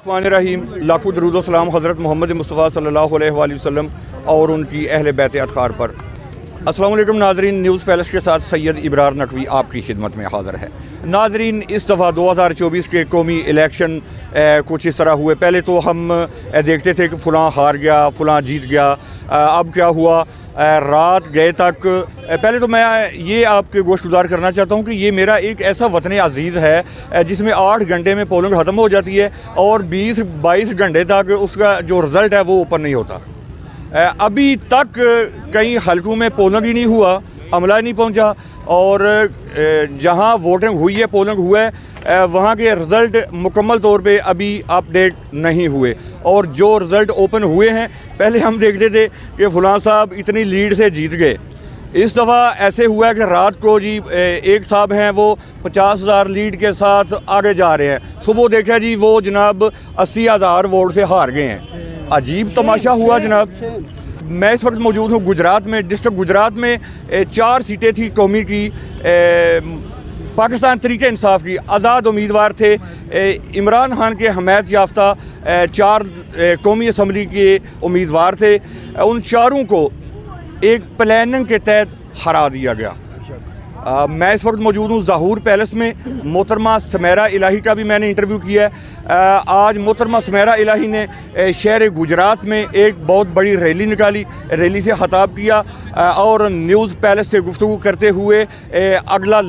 रहीम लाखों दरूद व सलाम हज़रत मोहम्मद मुस्तफ़ा सल्लल्लाहु अलैहि वसल्लम और उनकी अहले बैत अतहार पर। अस्सलाम वालेकुम नाज़रीन, न्यूज़ पैलेस के साथ सैयद इब्रार नकवी आपकी खिदमत में हाज़िर है। नाज़रीन, इस दफ़ा 2024 के कौमी इलेक्शन कुछ इस तरह हुए। पहले तो हम देखते थे कि फ़लाँ हार गया, फ़लाँ जीत गया। अब क्या हुआ, रात गए तक। पहले तो मैं ये आपके गोशगुजार करना चाहता हूँ कि ये मेरा एक ऐसा वतन अज़ीज़ है जिसमें 8 घंटे में पोलिंग ख़त्म हो जाती है और 20-22 घंटे तक उसका जो रिज़ल्ट है वो ओपन नहीं होता। अभी तक कई हलकों में पोलिंग ही नहीं हुआ, अमला नहीं पहुंचा, और जहां वोटिंग हुई है, पोलिंग हुआ है, वहां के रिज़ल्ट मुकम्मल तौर पे अभी अपडेट नहीं हुए। और जो रिज़ल्ट ओपन हुए हैं, पहले हम देखते थे कि फ़लाँ साहब इतनी लीड से जीत गए। इस दफ़ा ऐसे हुआ है कि रात को जी एक साहब हैं वो 50,000 लीड के साथ आगे जा रहे हैं। सुबह देखा जी वो जनाब 80,000 वोट से हार गए हैं। अजीब तमाशा हुआ जनाब। मैं इस वक्त मौजूद हूँ गुजरात में, डिस्ट्रिक्ट गुजरात में। 4 सीटें थी कौमी की, पाकिस्तान तरीके इंसाफ की। आज़ाद उम्मीदवार थे, इमरान खान के हमायत याफ्ता 4 कौमी असम्बली के उम्मीदवार थे। उन चारों को एक प्लानिंग के तहत हरा दिया गया। मैं इस वक्त मौजूद हूँ ज़हूर पैलेस में। मोहतरमा सुमेरा इलाही का भी मैंने इंटरव्यू किया है। आज मोहतरमा सुमेरा इलाही ने शहर गुजरात में एक बहुत बड़ी रैली निकाली, रैली से खिताब किया और न्यूज़ पैलेस से गुफ्तगू करते हुए अगला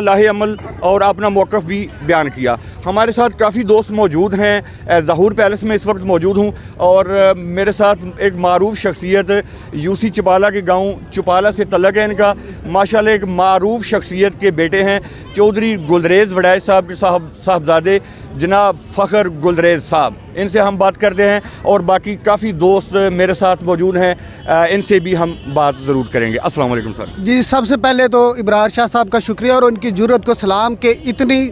लाहे अमल और अपना मौक़िफ़ भी बयान किया। हमारे साथ काफ़ी दोस्त मौजूद हैं। ज़हूर पैलेस में इस वक्त मौजूद हूँ और मेरे साथ एक मारूफ शख्सियत यूसी चपाला के गाँव चपाला से तल्लक है इनका। माशाल्लाह एक मारूफ शख्सियत के बेटे हैं, चौधरी गुलरेज़ वड़ाई साहब के साहबजादे जनाब फ़ख्र गुलरेज़ साहब। इनसे हम बात करते हैं और बाकी काफ़ी दोस्त मेरे साथ मौजूद हैं, इनसे भी हम बात ज़रूर करेंगे। अस्सलाम वालेकुम सर। जी, सबसे पहले तो इब्रार शाह साहब का शुक्रिया और उनकी जुर्रत को सलाम के इतनी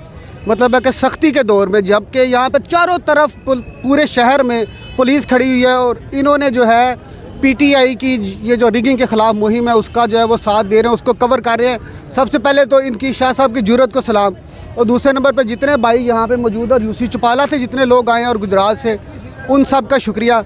मतलब है कि सख्ती के दौर में, जबकि यहाँ पर चारों तरफ पूरे शहर में पुलिस खड़ी हुई है और इन्होंने जो है पीटीआई की ये जो रिगिंग के ख़िलाफ़ मुहिम है उसका जो है वो साथ दे रहे हैं, उसको कवर कर रहे हैं। सबसे पहले तो इनकी शाह साहब की जुर्रत को सलाम। और दूसरे नंबर पर जितने भाई यहाँ पे मौजूद और यूसी चपाला से जितने लोग आए हैं और गुजरात से, उन सब का शुक्रिया।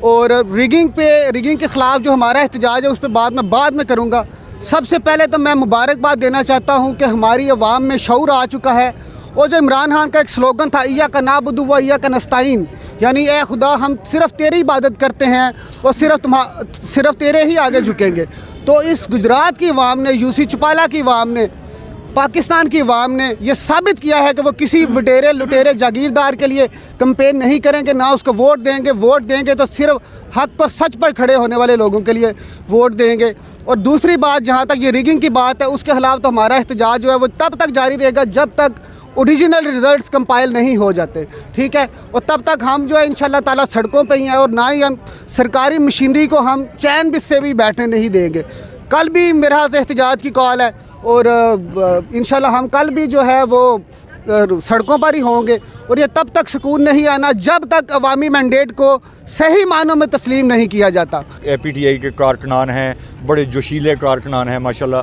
और रिगिंग के ख़िलाफ़ जो हमारा एहतजाज है उस पर बाद में करूँगा। सबसे पहले तो मैं मुबारकबाद देना चाहता हूँ कि हमारी अवाम में शऊर आ चुका है। और जो इमरान खान का एक स्लोगन था, इय्या का नाबुदु व इय्या का नस्ताईन, यानी ए खुदा हम सिर्फ़ तेरी इबादत करते हैं और सिर्फ तेरे ही आगे झुकेंगे। तो इस गुजरात की अवाम ने, यूसी चपाला की अवाम ने, पाकिस्तान की अवाम ने ये साबित किया है कि वो किसी वटेरे लुटेरे जागीरदार के लिए कैंपेन नहीं करेंगे, ना उसको वोट देंगे। वोट देंगे तो सिर्फ हक और सच पर खड़े होने वाले लोगों के लिए वोट देंगे। और दूसरी बात, जहाँ तक ये रिगिंग की बात है, उसके खिलाफ तो हमारा एहतजाज जो है वो तब तक जारी रहेगा जब तक ओरिजिनल रिज़ल्ट्स कंपाइल नहीं हो जाते, ठीक है। और तब तक हम जो है इंशाल्लाह ताला सड़कों पे ही हैं और ना ही हम सरकारी मशीनरी को हम चैन बिस से भी बैठने नहीं देंगे। कल भी मेरा एहतजाज की कॉल है और इंशाल्लाह हम कल भी जो है वो सड़कों पर ही होंगे। और ये तब तक सुकून नहीं आना जब तक अवामी मैंडेट को सही मानों में तस्लीम नहीं किया जाता। पीटीआई के कारकुनान हैं, बड़े जोशीले कारकुनान हैं माशाल्लाह,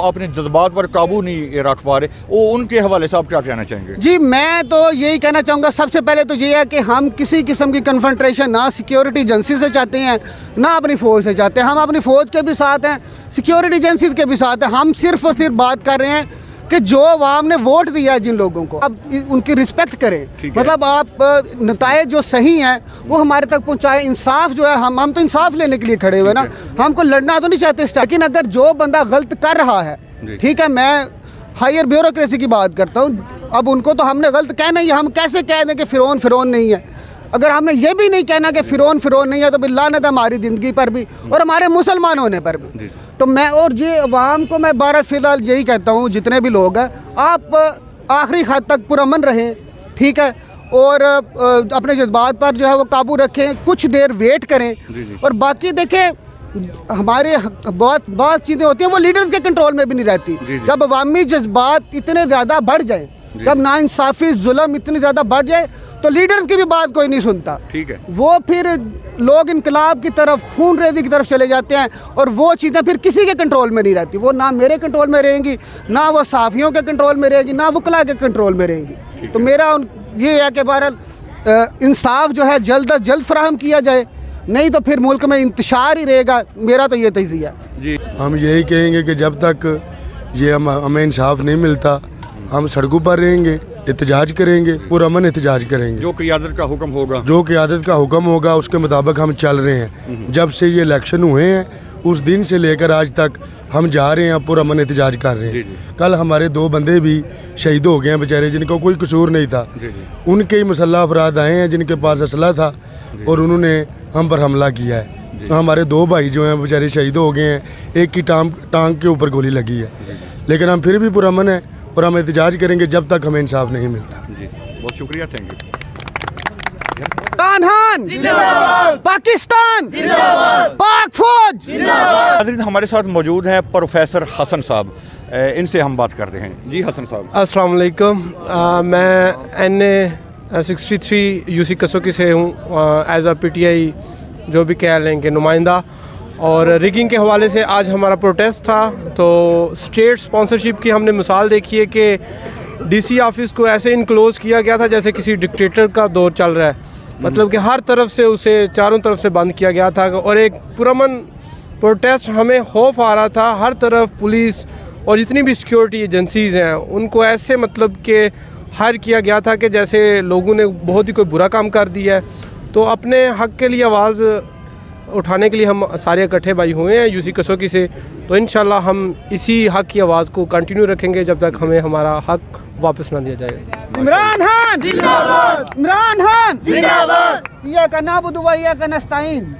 अपने जज्बात पर काबू नहीं रख पा रहे। वो उनके हवाले से आप क्या कहना चाहेंगे? जी, मैं तो यही कहना चाहूँगा, सबसे पहले तो ये है कि हम किसी किस्म की कन्फ्रंट्रेशन ना सिक्योरिटी एजेंसी से चाहते हैं ना अपनी फ़ौज से चाहते हैं। हम अपनी फ़ौज के भी साथ हैं, सिक्योरिटी एजेंसी के भी साथ हैं। हम सिर्फ और सिर्फ बात कर रहे हैं कि जो अवाम ने वोट दिया है जिन लोगों को, अब उनकी रिस्पेक्ट करें। मतलब आप नताए जो सही हैं वो हमारे तक पहुंचाएं। इंसाफ जो है, हम तो इंसाफ लेने के लिए खड़े हुए ना, हमको लड़ना तो नहीं चाहते। लेकिन अगर जो बंदा गलत कर रहा है, ठीक है, मैं हायर ब्यूरोक्रेसी की बात करता हूँ। अब उनको तो हमने गलत कहना ही, हम कैसे कह दें कि फ़िरौन नहीं है। अगर हमने ये भी नहीं कहना कि फ़िरौन नहीं है तो बिल्ला न हमारी ज़िंदगी पर भी और हमारे मुसलमान होने पर भी। तो मैं और ये अवाम को मैं फ़िलहाल यही कहता हूँ, जितने भी लोग हैं, आप आखिरी हद तक पुरअमन रहें, ठीक है, और अपने जज्बात पर जो है वो काबू रखें, कुछ देर वेट करें। और बाकी देखें, हमारे बहुत चीज़ें होती हैं वो लीडर्स के कंट्रोल में भी नहीं रहती। जब अवामी जज्बात इतने ज़्यादा बढ़ जाए, जब नाइंसाफ़ी जुल्म इतनी ज़्यादा बढ़ जाए, तो लीडर्स की भी बात कोई नहीं सुनता, ठीक है। वो फिर लोग इनकलाब की तरफ, खून रेज़ी की तरफ चले जाते हैं और वो चीज़ें फिर किसी के कंट्रोल में नहीं रहती। वो ना मेरे कंट्रोल में रहेंगी, ना वो साफ़ियों के कंट्रोल में रहेगी, ना वकला के कंट्रोल में रहेंगी। तो मेरा ये है कि बहरहाल इंसाफ जो है जल्द अज जल्द फराहम किया जाए, नहीं तो फिर मुल्क में इंतशार ही रहेगा। मेरा तो ये तज़िया है जी। हम यही कहेंगे कि जब तक ये हमें इंसाफ नहीं मिलता हम सड़कों पर रहेंगे, एहतजाज करेंगे, पुरअमन एहतजाज करेंगे। जो क़ियादत का हुक्म होगा, जो क़ियादत का हुक्म होगा उसके मुताबिक हम चल रहे हैं। जब से ये इलेक्शन हुए हैं उस दिन से लेकर आज तक हम जा रहे हैं, पुरअमन एहतजाज कर रहे हैं। कल हमारे 2 बंदे भी शहीद हो गए हैं बेचारे, जिनका कोई कसूर नहीं था। उनके ही मुसल्लह अफराद आए हैं जिनके पास असला था और उन्होंने हम पर हमला किया है। तो हमारे 2 भाई जो हैं बेचारे शहीद हो गए हैं, एक की टांग के ऊपर गोली लगी है। लेकिन हम फिर भी पुरअमन है और हम एहतजाज करेंगे जब तक हमें इंसाफ नहीं मिलता। जी, बहुत शुक्रिया, थैंक यू। कान्हान जिंदाबाद, पाकिस्तान जिंदाबाद, पाक फौज जिंदाबाद। नाज़रीन, हमारे साथ मौजूद हैं प्रोफेसर हसन साहब, इनसे हम बात करते हैं। जी हसन साहब। अस्सलाम वालेकुम। मैं NA 63 UC कसोकी से हूँ, एज अ PTI जो भी कह लें कि नुमाइंदा। और रिगिंग के हवाले से आज हमारा प्रोटेस्ट था। तो स्टेट स्पॉन्सरशिप की हमने मिसाल देखी है कि DC ऑफिस को ऐसे इनक्लोज़ किया गया था जैसे किसी डिक्टेटर का दौर चल रहा है। मतलब कि हर तरफ से उसे चारों तरफ से बंद किया गया था और एक पुरअमन प्रोटेस्ट, हमें खौफ आ रहा था। हर तरफ पुलिस और जितनी भी सिक्योरिटी एजेंसीज़ हैं उनको ऐसे मतलब कि हायर किया गया था कि जैसे लोगों ने बहुत ही कोई बुरा काम कर दिया है। तो अपने हक़ के लिए आवाज़ उठाने के लिए हम सारे इकट्ठे भाई हुए हैं UC कसोकी से। तो इंशाल्लाह हम इसी हक़ की आवाज़ को कंटिन्यू रखेंगे जब तक हमें हमारा हक़ वापस ना दिया जाएगा। इमरान खान जिंदाबाद, इमरान खान जिंदाबाद, इय्याका नअबुदु व इय्याका नस्तईन।